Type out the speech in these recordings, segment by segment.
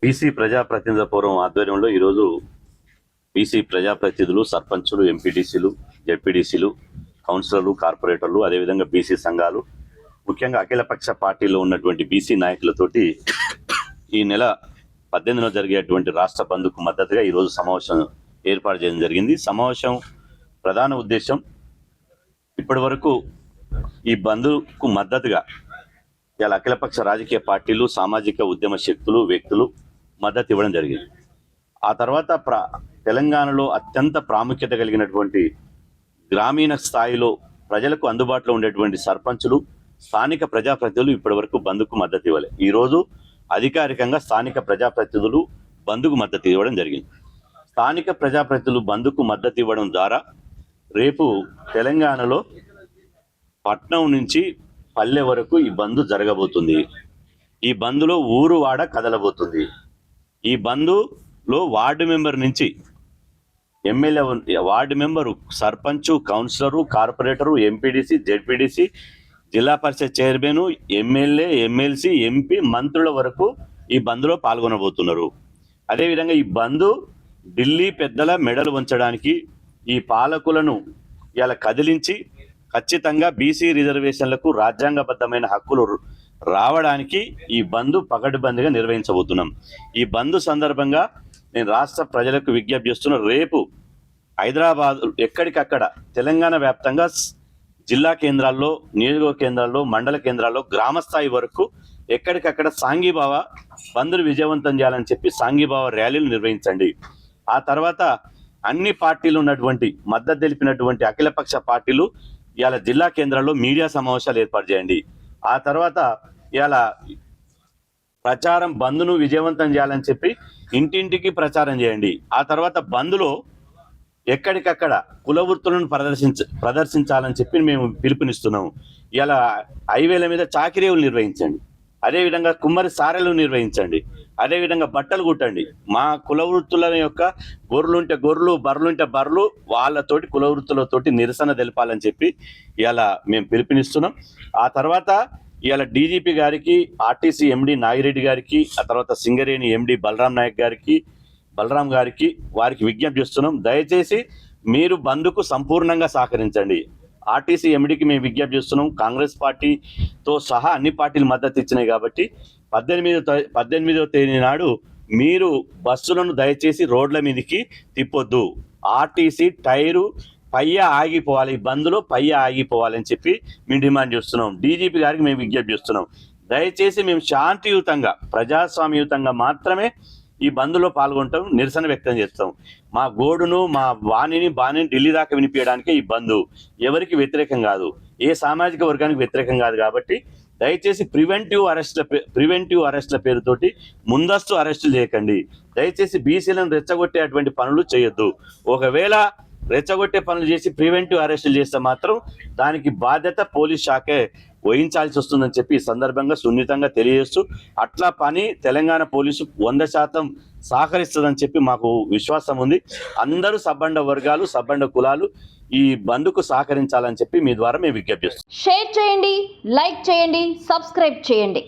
BC ప్రజాప్రతినిధుల forum ఆధ్వర్యంలో ఈరోజు బీసీ ప్రజాప్రతినిధులు, సర్పంచులు, ఎంపీటీసీలు, జెడ్పీటీసీలు, కౌన్సిలర్లు, కార్పొరేటర్లు, అదేవిధంగా బీసీ సంఘాలు, ముఖ్యంగా అఖిలపక్ష పార్టీలో ఉన్నటువంటి బీసీ నాయకులతోటి ఈ నెల 18న జరిగేటువంటి రాష్ట్ర బంద్కు మద్దతుగా ఈరోజు సమావేశం ఏర్పాటు చేయడం జరిగింది. సమావేశం ప్రధాన ఉద్దేశం ఇప్పటి వరకు ఈ బంద్కు మద్దతుగా ఇలా అఖిలపక్ష రాజకీయ పార్టీలు, సామాజిక ఉద్యమ శక్తులు, వ్యక్తులు మద్దతు ఇవ్వడం జరిగింది. ఆ తర్వాత తెలంగాణలో అత్యంత ప్రాముఖ్యత కలిగినటువంటి గ్రామీణ స్థాయిలో ప్రజలకు అందుబాటులో ఉండేటువంటి సర్పంచులు, స్థానిక ప్రజాప్రతినిధులు ఇప్పటి వరకు బంద్కు మద్దతు ఇవ్వలేదు. ఈరోజు అధికారికంగా స్థానిక ప్రజాప్రతినిధులు బంద్కు మద్దతు ఇవ్వడం జరిగింది. స్థానిక ప్రజాప్రతినిధులు బంద్కు మద్దతు ఇవ్వడం ద్వారా రేపు తెలంగాణలో పట్నం నుంచి పల్లె వరకు ఈ బంద్ జరగబోతుంది. ఈ బంద్లో ఊరు వాడ కదలబోతుంది. ఈ బంద్లో వార్డు మెంబర్ నుంచి MLA, ward member, sarpanch, councillor, corporator, MPDC, ZPDC, జిల్లా పరిషత్ చైర్మన్, ఎమ్మెల్యే, ఎమ్మెల్సీ, ఎంపీ, మంత్రుల వరకు ఈ బంద్లో పాల్గొనబోతున్నారు. అదేవిధంగా ఈ బంద్ ఢిల్లీ పెద్దల మెడలు వంచడానికి, ఈ పాలకులను ఇలా కదిలించి ఖచ్చితంగా బీసీ రిజర్వేషన్లకు రాజ్యాంగబద్ధమైన హక్కులు రావడానికి ఈ బంద్ పకడ్బందీగా నిర్వహించబోతున్నాం. ఈ బంద్ సందర్భంగా నేను రాష్ట్ర ప్రజలకు విజ్ఞప్తి చేస్తున్న, రేపు హైదరాబాద్ ఎక్కడికక్కడ తెలంగాణ వ్యాప్తంగా జిల్లా కేంద్రాల్లో, నియోజకవర్గ కేంద్రాల్లో, మండల కేంద్రాల్లో, గ్రామస్థాయి వరకు ఎక్కడికక్కడ సాంఘీభావ బంద్ను విజయవంతం చేయాలని చెప్పి సాంఘీభావ ర్యాలీలు నిర్వహించండి. ఆ తర్వాత అన్ని పార్టీలు ఉన్నటువంటి మద్దతు తెలిపినటువంటి అఖిలపక్ష పార్టీలు ఇవాళ జిల్లా కేంద్రాల్లో మీడియా సమావేశాలు ఏర్పాటు చేయండి. ఆ తర్వాత ఇవాళ ప్రచారం బంద్ను విజయవంతం చేయాలని చెప్పి ఇంటింటికి ప్రచారం చేయండి. ఆ తర్వాత బంద్లో ఎక్కడికక్కడ కుల వృత్తులను ప్రదర్శించాలని చెప్పి మేము పిలుపునిస్తున్నాము. ఇలా హైవేల మీద చాకిరేవులు నిర్వహించండి, అదేవిధంగా కుమ్మరి సారెలు నిర్వహించండి, అదేవిధంగా బట్టలు కుట్టండి. మా కుల వృత్తుల యొక్క గొర్రెలుంటే గొర్రెలు, బర్రెలుంటే బర్రెలు, వాళ్ళతోటి కుల వృత్తులతోటి నిరసన తెలపాలని చెప్పి ఇలా మేము పిలుపునిస్తున్నాం. ఆ తర్వాత ఇవాళ డీజీపీ గారికి, ఆర్టీసీ ఎండి నాగిరెడ్డి గారికి, ఆ తర్వాత సింగరేణి ఎండి బలరాం గారికి వారికి విజ్ఞప్తి చేస్తున్నాం. దయచేసి మీరు బంద్కు సంపూర్ణంగా సహకరించండి. ఆర్టీసీ ఎండికి మేము విజ్ఞప్తి చేస్తున్నాం. కాంగ్రెస్ పార్టీతో సహా అన్ని పార్టీలు మద్దతు ఇచ్చినాయి కాబట్టి 18వ తేదీ నాడు మీరు బస్సులను దయచేసి రోడ్ల మీదకి తిప్పొద్దు. ఆర్టీసీ టైరు పయ్య ఆగిపోవాలి, ఈ బంద్లో పయ్య ఆగిపోవాలని చెప్పి మేము డిమాండ్ చేస్తున్నాం. డీజీపీ గారికి మేము విజ్ఞప్తి చేస్తున్నాం. దయచేసి మేము శాంతియుతంగా, ప్రజాస్వామ్యయుతంగా మాత్రమే ఈ బంద్లో పాల్గొంటాం, నిరసన వ్యక్తం చేస్తాం. మా గోడును, మా బాణిని ఢిల్లీ దాకా వినిపించడానికే ఈ బంద్. ఎవరికి వ్యతిరేకం కాదు, ఏ సామాజిక వర్గానికి వ్యతిరేకం కాదు. కాబట్టి దయచేసి ప్రివెంటివ్ అరెస్ట్ల పేరుతోటి ముందస్తు అరెస్టులు చేయకండి. దయచేసి బీసీలను రెచ్చగొట్టేటువంటి పనులు చేయొద్దు. ఒకవేళ రెచ్చగొట్టే పనులు చేసి ప్రివెంటివ్ అరెస్టులు చేస్తే మాత్రం దానికి బాధ్యత పోలీస్ శాఖే వహించాల్సి వస్తుందని చెప్పి ఈ సందర్భంగా సున్నితంగా తెలియజేస్తూ, అట్లా పని తెలంగాణ పోలీసు 100% సహకరిస్తుందని చెప్పి మాకు విశ్వాసం ఉంది. అందరూ సబ్బండ వర్గాలు, సబ్బండ కులాలు ఈ బంద్కు సహకరించాలని చెప్పి మీ ద్వారా మేము విజ్ఞప్తి చేస్తాం. షేర్ చేయండి, లైక్ చేయండి, సబ్స్క్రైబ్ చేయండి.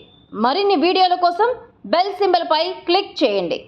మరిన్ని వీడియోల కోసం బెల్ సింబల్ పై క్లిక్ చేయండి.